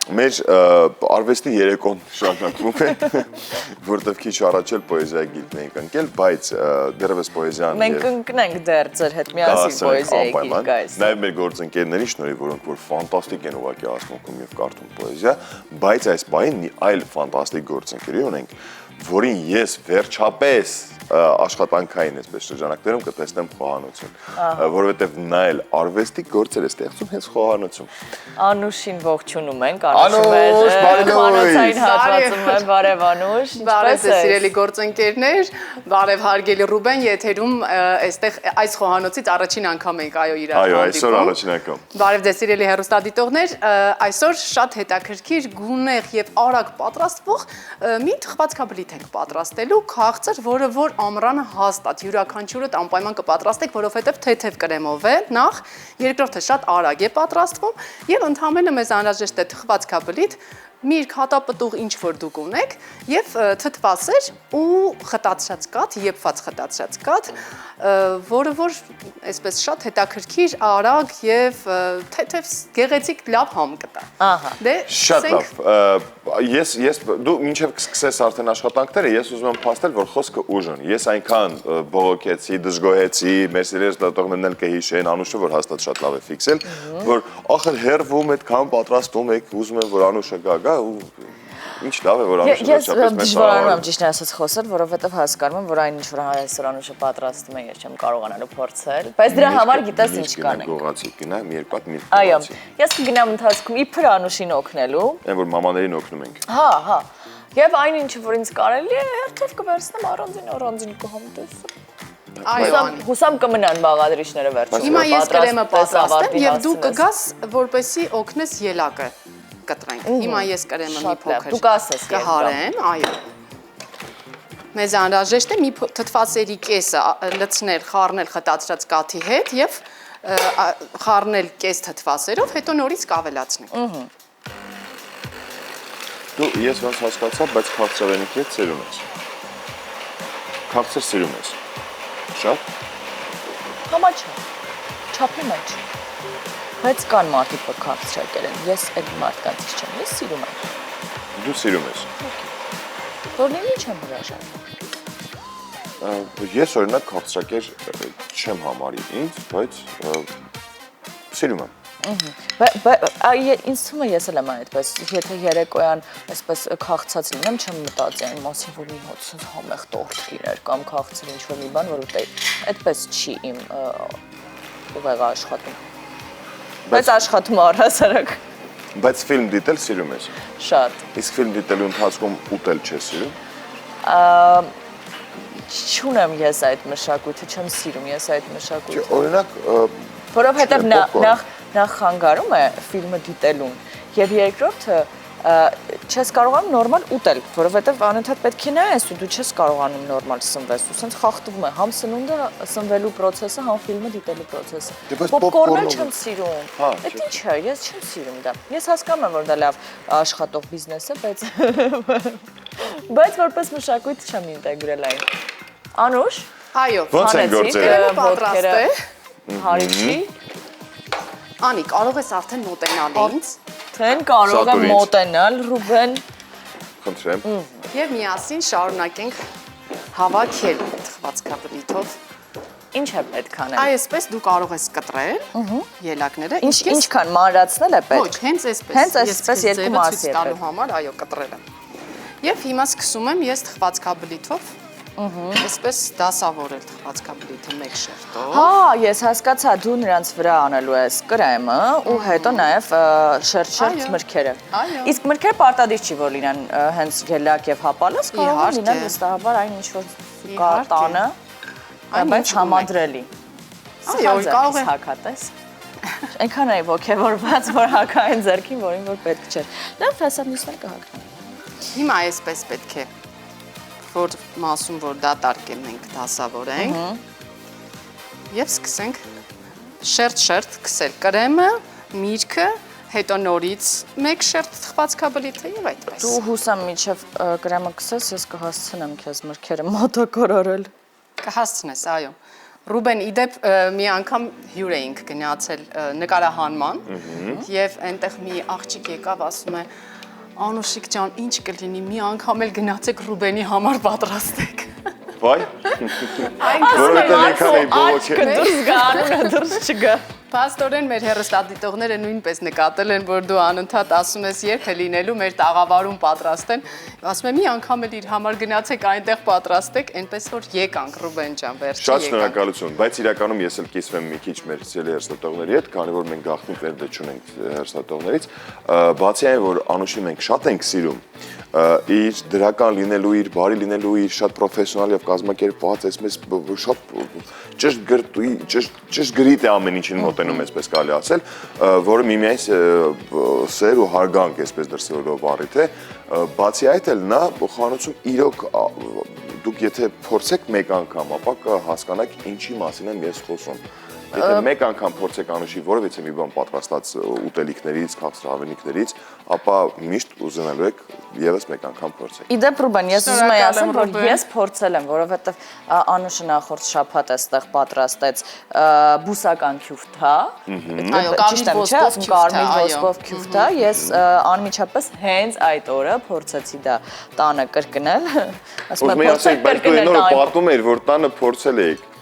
Մեր արվեստի երեկոն շարունակվում է, որտեղ քիչ առաջ էլ պոեզիայի գիլդն էինք ընկել, բայց դեռևս պոեզիան Մենք ընկնենք դեռ ձեր հետ միասին պոեզիայի գիլդ գայս։ Նաև մեր գործընկերների շնորհիվ, որոնք որ ֆանտաստիկ են ուղղակի ասմունքում եւ կարդում պոեզիա, բայց այս բային մի այլ ֆանտաստիկ գործընկերի ունենք, որին ես վերջապես աշխատանքային այսպես շրջանակներում կտեսնեմ խոհանոցում, որովհետև նա էլ արվեստի գործեր է ստեղծում հենց խոհանոցում։ Անուշին ողջունում ենք, Անուշ խոհանոցային հատվածում է, բարև Անուշ, ինչպե՞ս եք սիրելի գործընկերներ, բարև հարգելի Ռուբեն, եթերում այստեղ այս խոհանոցից առաջին անգամ ենք իրար Այո, այսօր առաջին անգամ։ Բարև ձեզ սիրելի հեռուստադիտողներ, այսօր շատ հետաքրքիր, գունեղ եւ արագ պատրաստվող մի թխվածքաբլիթ ենք պատրաստելու, քաղցր, որը որ ամռանը հաստատ յուրաքանչյուրդ անպայման կպատրաստեք, որովհետև թեթև կրեմով է նախ, երկրորդը շատ արագ է պատրաստվում եւ ընդհանրապես մեզ անհրաժեշտ է թխվածքաբլիթ, միրգ, հատապտուղ, ինչ որ դուք ունեք եւ թթվասեր ու խտացրած կաթ, եփված խտացրած կաթ, որը որ այսպես շատ հետաքրքիր, արագ եւ թեթև գեղեցիկ լավ համ կտա։ Ահա։ Դե Շատ լավ։ Ես դու մինչև կսկսես արդեն աշխատանքները, ես ուզում եմ փաստել, որ խոսքը ուժն։ Ես այնքան բողոքեցի, դժգոհեցի, մեր սիրելի դատողներն էլ կհիշեն, Անուշը, որ հաստատ շատ լավ է ֆիքսել, որ ախր հերվում այդքան պատրաստում եք, ուզում եմ որ Անուշը գա ու ինչ լավ է որ Անուշը վերջապես մեզ դժվարանում եմ ճիշտ ասած խոսել, որովհետև հասկանում եմ, որ այն ինչ որ այսօր Անուշը պատրաստում է, ես չեմ կարողանալու փորձել, բայց դրա համար գիտես ինչ կանենք։ Գողացի կինա, մի երկու հատ միրգ։ Այո, ես կգնամ ընթացքում իբր Անուշին օգնելու։ Այն որ մամաներին օգնում ենք։ Հա։ Եվ այն ինչը որ ինձ կարելի է, հերթով կվերցնեմ առանձին կհամտես։ այո, Հուսամ կմնան բաղադրիչները վերջում։ Հիմա ես կրեմը պատրաստեմ եւ դու կգաս, որպեսի օգնես ելակը կտրենք։ Հիմա ես կրեմը մի փոքր դու կասես կհարեմ, այո։ Մեզ անհրաժեշտ է մի թթվասերի կեսը լցնել, խառնել խտացրած կաթի հետ եւ խառնել կես թթվասերով, հետո նորից կավելացնել։ Դու ես ոնց հասկացա, բայց քաղցրավենիքի հետ սերում ես։ Քաղցր սերում ես։ Շատ։ Համա չէ, չափի մեջ։ Բայց կան մարդիկ, որ քաղցրակեր են, ես այդ մարդկանցից չեմ, ես սիրում եմ։ Դու սիրում ես։ Որն ինչ եմ հրաժարվում։ Ես օրինակ քաղցրակեր չեմ համարի ինձ, բայց սիրում եմ։ Ինձ թվում է ես էլ եմ այդպես, եթե երեկոյան այսպես քաղցած լինեմ, չեմ մտածի այն մասին, որ մի հոտ համեղ տորտ լիներ կամ քաղցր ինչ-որ մի բան, որ ուտեի, այդպես չի իմ ուղեղը աշխատում, բայց աշխատում առհասարակ։ Բայց ֆիլմ դիտել սիրում ես։ Շատ։ Իսկ ֆիլմ դիտելու ընթացքում ուտել չես սիրում։ Չունեմ ես այդ մշակույթը, չեմ սիրում ես այդ մշակույթը։ Օրինակ, որովհետև նախ խանգարում է ֆիլմը դիտելուն եւ երկրորդը չես կարողանում նորմալ ուտել, որովհետև անընդհատ պետք է նայես ու դու չես կարողանում նորմալ սնվես, ու սենց խախտվում է համ սնունդը սնվելու process-ը, համ ֆիլմը դիտելու process-ը։ Պոպկորնը չեմ սիրում։ Այդ ինչ է, ես չեմ սիրում դա։ Ես հասկանում եմ, որ դա լավ աշխատող բիզնես է, բայց որպես մշակույթ չեմ ինտեգրել այն։ Անուշ։ Այո, ո՞նց են գործերը։ կրեմը պատրաստ է։ Հարիչի։ Անի, կարող ես արդեն մոտենալ ինձ։ Թեն կարող եմ մոտենալ, Ռուբեն։ Խնդրեմ։ Եվ միասին շարունակենք հավաքել թխվածքաբլիթով։ Ինչ է պետք անել։ Այսպես դու կարող ես կտրել ելակները։ Ինչքան մանրացնել է պետք։ Ոչ, հենց այսպես։ Հենց այսպես երկու մասի է տալու համար, այո, կտրելը։ Եվ հիմա սկսում եմ ես թխվածքաբլիթով այսպես դասավորել թխվածքաբլիթը մեկ շերտով։ Հա, ես հասկացա, դու նրանց վրա անելու ես կրեմը ու հետո նաև շերտ-շերտ մրգերը։ Իսկ մրգերը պարտադիր չի, որ լինեն հենց ելակ եւ հապալած, կարող է լինել վստահաբար այն ինչ որ կա տանը, բայց համադրելի։ Այո, կարող է հակատես։ Այնքան է ոգևորված, որ հակային ձեռքին, որին որ պետք չէ։ Լավ, հեսա մյուսներ կհակնեն։ Հիմա այսպես պետք է որ մասում որ դատարկ է մենք դասավորենք եւ սկսենք շերտ-շերտ քսել կրեմը, միրգը, հետո նորից մեկ շերտ թխվածքաբլիթը եւ այդպես։ Դու հուսամ միջև կրեմը քսես, ես կհասցնեմ քեզ մրգերը մոտակարարել։ Կհասցնես, այո։ Ռուբեն իդեպ մի անգամ հյուր էինք գնացել նկարահանման եւ այնտեղ մի աղջիկ եկավ ասում է Անուշիկ ջան, ինչ կլինի, մի անգամ էլ գնացեք Ռուբենի համար պատրաստեք։ Վայ։ Որովհետև ինքան էի բողոքել։ Դուրս գա, անունը դուրս չգա։ Պաստորեն մեր հեռուստադիտողները նույնպես նկատել են, որ դու անընդհատ ասում ես երբ է լինելու մեր տաղավարում պատրաստեն։ Ասում եմ մի անգամ էլ իր համար գնացեք այնտեղ պատրաստեք, այնպես որ եկանք Ռուբեն ջան, վերջի Շատ շնորհակալություն, բայց իրականում ես էլ կիսվեմ մի քիչ մեր սիրելի հեռուստատողների հետ, քանի որ մենք գաղտնիք վերդե չունենք հեռուստատողներից, բացի այն, որ Անուշի մենք շատ ենք սիրում, իր դրական լինելու, իր բարի լինելու, իր շատ պրոֆեսիոնալ եւ կազմակերպված, այսպես շատ ճշտ գրիտ է ամեն ինչին մոտենում, այսպես կարելի ասել, որը միմիայն սեր ու հարգանք, այսպես դրսևորվող առիթ է, բացի այդ էլ նա խանութում իրոք դուք եթե փորձեք մեկ անգամ, ապա կհասկանաք ինչի մասին եմ ես խոսում։ Եթե մեկ անգամ փորձեք Անուշի որևիցե մի բան պատրաստած ուտելիքներից, քաղցրավենիքներից, ապա միշտ ուզենալու եք եւս մեկ անգամ փորձեք։ Իդեպ Ռուբեն, ես ուզում եմ ասեմ, որ ես փորձել եմ, որովհետև Անուշը նախորդ շաբաթ էստեղ պատրաստեց բուսական քյուֆթա, կարմիր ոսկով քյուֆթա, ես անմիջապես հենց այդ օրը փորձեցի դա տանը կրկնել, ասում եմ փորձել կրկնել նորը պատմում էր, որ տանը փորձել եք։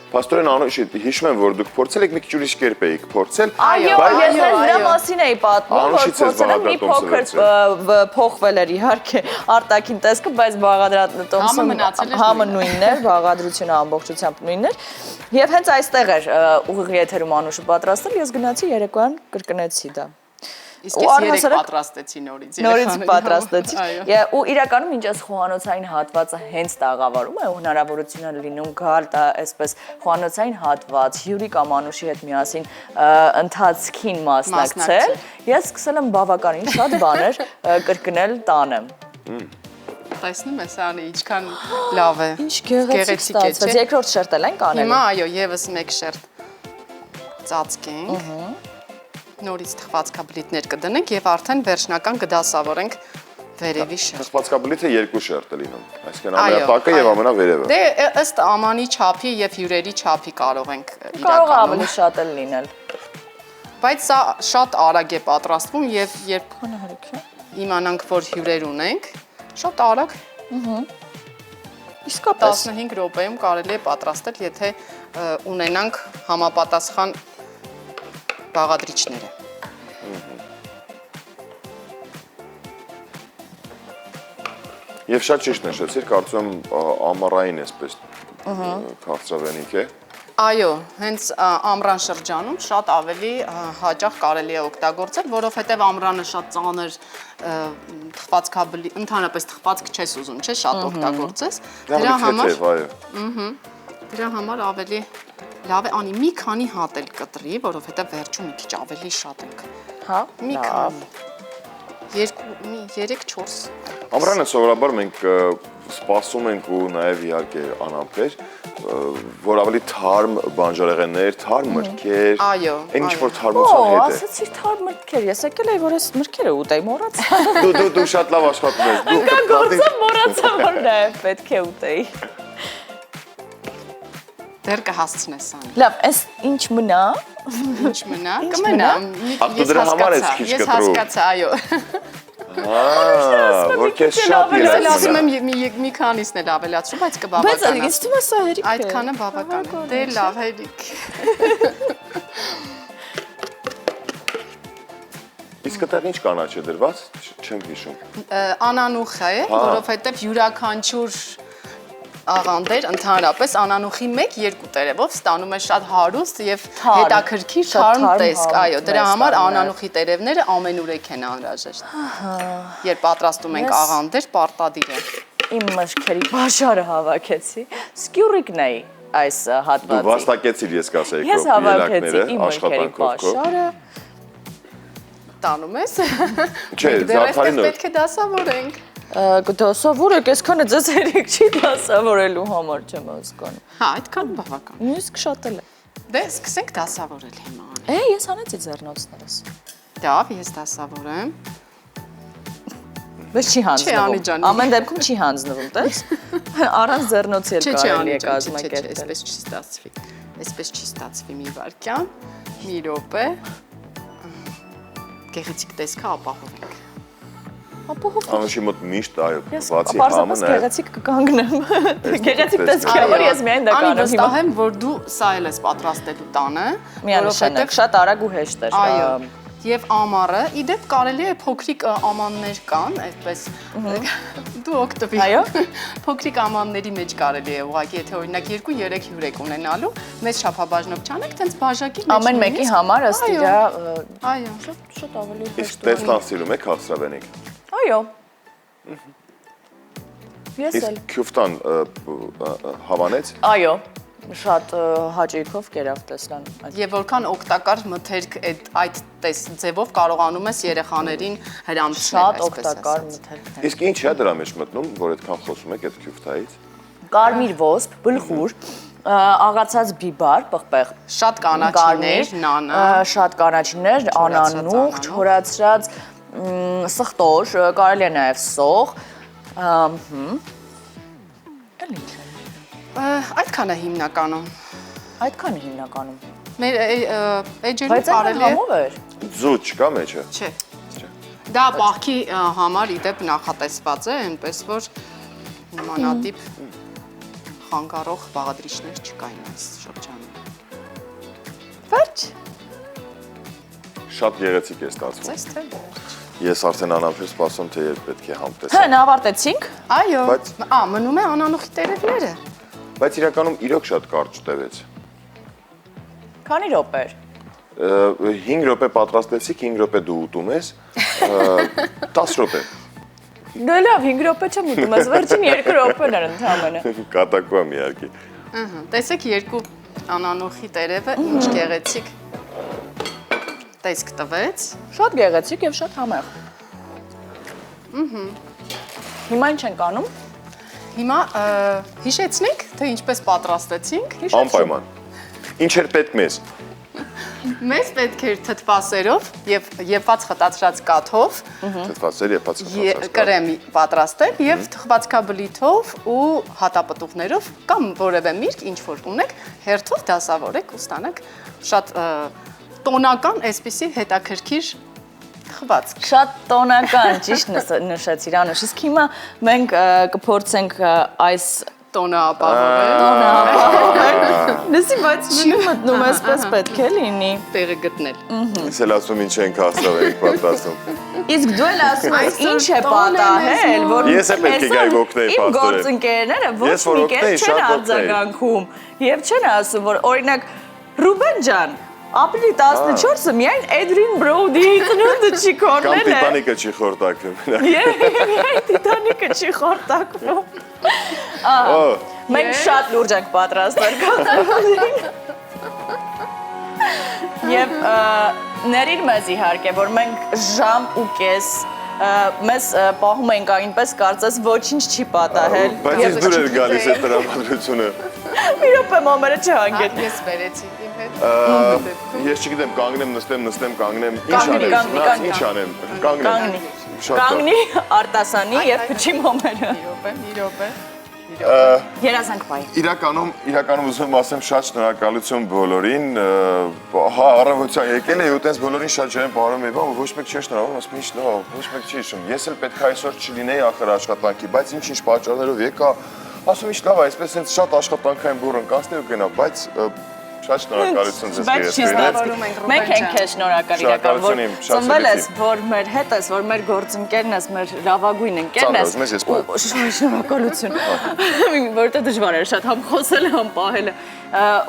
Պաստորեն Անուշի, հիշում եմ, որ դուք փորձել եք մի քիչ ուրիշ կերպ էիք փորձել։ Այո, ես նրա մասին էի պատմում, որ փորձել եմ մի փոքր փոխվել էր իհարկե արտաքին տեսքը, բայց բաղադրատոմսը համը նույնն էր, բաղադրությունը ամբողջությամբ նույնն էր։ Եվ հենց այստեղ էր ուղիղ եթերում Անուշը պատրաստել, ես գնացի երեկոյան կրկնեցի դա։ Իսկ ես երեք պատրաստեցի նորից։ Նորից պատրաստեցի։ Ու իրականում ինչ այս խոհանոցային հատվածը հենց տաղավարում է ու հնարավորություն է լինում գալ դա այսպես խոհանոցային հատված հյուրի կամ Անուշի հետ միասին ընթացքին մասնակցել։ Ես սկսել եմ բավականին շատ բաներ կրկնել տանը։ Տեսնում ես անի ինչքան լավ է։ Ինչ գեղեցիկ ստացվեց։ Երկրորդ շերտել ենք անելու։ Հիմա այո, եւս մեկ շերտ ծածկենք։ Նորից թխվածքաբլիթներ կդնենք եւ արդեն վերջնական կդասավորենք վերևի շերտ։ Թխվածքաբլիթը երկու շերտ է լինում, այսինքն ամենատակը եւ ամենավերևը։ Դե ըստ ամանի չափի եւ հյուրերի չափի կարող ենք կարող է ավելի շատ էլ լինել։ Բայց սա շատ արագ է պատրաստվում եւ երբ իմանանք, որ հյուրեր ունենք, շատ արագ Իսկապես 15 րոպեում կարելի է պատրաստել, եթե ունենանք համապատասխան բաղադրիչները։ Եվ շատ ճիշտ նշեցիր, կարծում եմ ամառային էսպես քաղցրավենիք է։ Այո, հենց ամռան շրջանում շատ ավելի հաճախ կարելի է օգտագործել, որովհետև ամռանը շատ ծանր թխվածքաբլի, ընդհանրապես թխվածք չես ուզում, չէ՞, շատ օգտագործես։ Դրա համար ավելի լավ է անի մի քանի հատ էլ կտրի, որովհետև վերջում մի քիչ ավելի շատ ենք։ Հա, մի քանի 3-4 Ամռանը սովորաբար մենք սպասում ենք ու նաև իհարկե անապեր, որ ավելի թարմ բանջարեղեններ, թարմ մրգեր, այն ինչ որ թարմության հետ է։ Ասացիր թարմ մրգեր, ես եկել էի, որ ես մրգերը ուտեի, մոռացա։ Դու շատ լավ աշխատում ես։ Կա գործը մոռացա, որ նաև պետք է ուտեի։ Դեռ կհասցնես անի։ Լավ, այս ինչ մնա։ Ինչ մնա։ Կմնա։ Ես հասկացա, այո։ Որ քեզ շատ իրացնում։ Ասում եմ մի քանիսն էլ ավելացրու, բայց կբավականա։ Բայց ինձ թվում է սա հերիք է։ Այդքանը բավական է։ Դե լավ, հերիք։ Իսկ այդտեղ ինչ կանաչ է դրված, չեմ հիշում։ Անանուխ է, որովհետև յուրաքանչյուր աղանդեր ընդհանրապես անանուխի 1-2 տերևով ստանում է շատ հարուստ եւ հետաքրքիր թարմ տեսք, այո, դրա համար անանուխի տերևները ամենուրեք են անհրաժեշտ։ Երբ պատրաստում ենք աղանդեր, պարտադիր է։ Իմ մշկերի բաշարը հավաքեցի, սկյուրիկն էի այս հատվածի։ Դու վաստակեցիր, ես կասեի, ես հավաքեցի իմ մշկերի բաշարը։ Տանում ես։ Չէ, զարդարին պետք է դասավորենք։ Դասավորեք, այսքանը ձեզ հերիք չի դասավորելու համար չեմ հասկանում։ Հա, այդքան բավական։ Նույնիսկ շատ էլ է։ Դե սկսենք դասավորել հիմա։ Ես անեցի ձեռնոցներս։ Լավ, ես դասավորեմ։ Բայց չի հանձնվում։ Ամեն դեպքում չի հանձնվում, տես։ Առանց ձեռնոցի էլ կարելի է կազմակերպել։ Այսպես չի ստացվի։ Այսպես չի ստացվի մի վարքյան, մի րոպե։ Գեղեցիկ տեսքը ապահովենք։ Ապահով։ Անուշի մոտ միշտ այո, Ես բացի պարզապես համը գեղեցիկ կկանգնեմ։ Գեղեցիկ տեսքի համար ես միայն դա Անի կանեմ հիմա։ վստահ եմ, որ դու սա էլ ես պատրաստելու տանը, Միանշանակ շատ արագ ու հեշտ է։ այո, եւ ամառը, իդեպ կարելի է փոքրիկ ամաններ կան, այդպես դու օգտվի։ Այո։ Փոքրիկ ամանների մեջ կարելի է ուղղակի, եթե օրինակ 2-3 հյուր եք ունենալու, մեծ չափաբաժնով չանեք, տենց բաժակի մեջ։ Ամեն մեկի համար ըստ իր Այո, շատ ավելի Իսկ հեշտ։ տեստան սիրում եք հաղսրավենիք։ Այո։ Ես էլ։ Իսկ քյուֆտան հավանեց։ Այո, շատ հաճույքով կերավ տեսլան։ Եվ որքան օգտակար մթերք այդ ձևով կարողանում ես երեխաներին հրամցնել, Շատ օգտակար մթերք։ Իսկ ինչ է դրա մեջ մտնում, որ այդքան խոսում եք այդ քյուֆտայից։ Կարմիր ոսպ, բլխուր, աղացած բիբար, պղպեղ, շատ կանաչիներ, նանը, շատ կանաչիներ, անանուխ, չորացրած սխտոր, կարելի է նաև սող, այդքան է հիմնականում։ այդքան է հիմնականում։ Մեր էջերում Բայց այդ կարելի է։ համով էր։ Ձուտ չկա մեջը։ Չէ։ Դա բախքի համար իդեպ նախատեսված է, այնպես որ նմանատիպ խանգարող բաղադրիչներ չկային այս շրջանում։ Վերջ։ Շատ գեղեցիկ է ստացվում։ Ձեզ թե։ Ես արդեն անամբեր սպասում, թե երբ պետք է համ Հա, տեսամ։ ավարտեցինք։ Այո, Բայց- մնում է անանուխի տերևները։ Բայց իրականում իրոք շատ կարճ տևեց։ Քանի րոպե էր։ 5 րոպե պատրաստեցիք, 5 րոպե դու ուտում ես, 10 րոպե։ Դե լավ, 5 րոպե չեմ ուտում, ես վերջին 2 րոպեն էր ընդհանրապես։ Կատակու եմ իհարկե։ Տեսեք երկու անանուխի տերևը ինչ գեղեցիկ տեսք տվեց։ Շատ գեղեցիկ եւ շատ համեղ։ Հիմա ինչ ենք անում։ Հիմա հիշեցնենք, թե ինչպես պատրաստեցինք։ Անպայման։ Ինչ էր պետք մեզ։ Մեզ պետք էր թթվասերով եւ եփած խտացրած կաթով Թթվասեր եւ բացախոսած։ կրեմի պատրաստել եւ թխվածքաբլիթով ու հատապտուղներով կամ որևէ միրգ ինչ որ ունեք, հերթով դասավորեք ու ստանաք շատ տոնական այսպիսի հետաքրքիր թխվածք։ Շատ տոնական, ճիշտ նշեցիր Անուշ։ Իսկ հիմա մենք կփորձենք այս Տոնը ապահովել։ Լսի, բայց չի մտնում այսպես պետք է լինի։ Տեղը գտնել։ Ես էլ ասում ինչ ենք հաղսրավենիք պատրաստում։ Իսկ դու էլ ասում ես ինչ է պատահել, որ Ես էլ պետք է գայի օգնեի իմ պաստորեն։ գործընկերները ոչ Ես որ մի օգնեի, կերպ շատ չեն օգնեի։ արձագանքում եւ չեն ասում, որ օրինակ Ռուբեն ջան, ապրիլի 14-ը միայն Էդրին Բրոուդի ծնունդը չի Կամ կորնել է։ Տիտանիկը չի խորտակվում։ Եվ միայն Տիտանիկը չի խորտակվում։ Մենք շատ լուրջ ենք պատրաստել կազմին։ Եվ ներիր մեզ իհարկե, որ մենք ժամ ու կես մեզ պահում ենք այնպես, կարծես ոչինչ չի պատահել։ Բայց ես դուր էր գալիս այդ տրամադրությունը։ Մի րոպե մամերը չհանգետ։ Ես վերեցի իմ հետ։ Ես չգիտեմ, կանգնեմ, նստեմ, կանգնեմ, ինչ Կանգնի, անեմ, կանգնի, ինչ անեմ, կանգնեմ։ Կանգնի։ Շատ Կանգնի արտասանի եւ փչի մամերը։ Մի րոպե։ Երազանք բայ։ Իրականում ուզում եմ ասեմ շատ շնորհակալություն բոլորին, հա առավոտյան եկել էի ու տենց բոլորին շատ ջան բարում էի, բայց ոչ մեկ չի շնորհավորում, ասում ինչ լավ, ոչ մեկ չի հիշում։ Ես էլ պետք է այսօր չլինեի ախր աշխատանքի, բայց ինչ պատճառներով եկա, ասում ինչ լավ է, այսպես հենց շատ աշխատանքային բուր ընկածնի ու գնա, բայց շատ շնորհակալություն ձեզ Բայց մենք ենք քեզ շնորհակալ իրական, որ ծնվել ես, որ մեր հետ ես, որ մեր գործընկերն ես, մեր լավագույն ընկերն ես։ Շնորհակալություն։ Որտե դժվար էր շատ համ խոսելը, համ պահելը։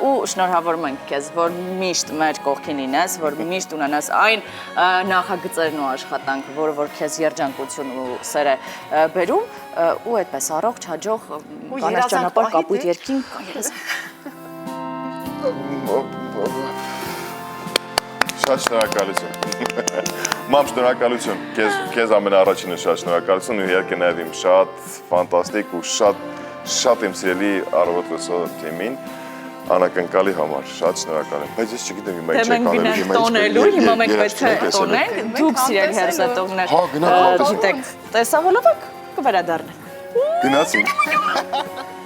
Ու շնորհավորում ենք քեզ, որ միշտ մեր կողքին լինես, որ միշտ ունենաս այն նախագծերն ու աշխատանքը, որը քեզ երջանկություն ու սեր է բերում, ու այդպես առողջ, հաջող, կանաչ ճանապարհ, կապույտ երկինք, Շատ շնորհակալություն։ Մամ շնորհակալություն։ Քեզ ամենաառաջինը շատ շնորհակալություն ու իհարկե նաև իմ շատ ֆանտաստիկ ու շատ իմ սիրելի առավոտ լսող թիմին։ անակնկալի համար, շատ շնորհակալ եմ։ Բայց ես չգիտեմ հիմա Դե ինչ մենք եք գնանք տոնելու, հիմա մենք պետք է տոնենք, դուք սիրելի հերոսատողներ։ Հա, գնանք, Գիտեք, տեսավոլովակ կվերադառնանք։ Գնացինք։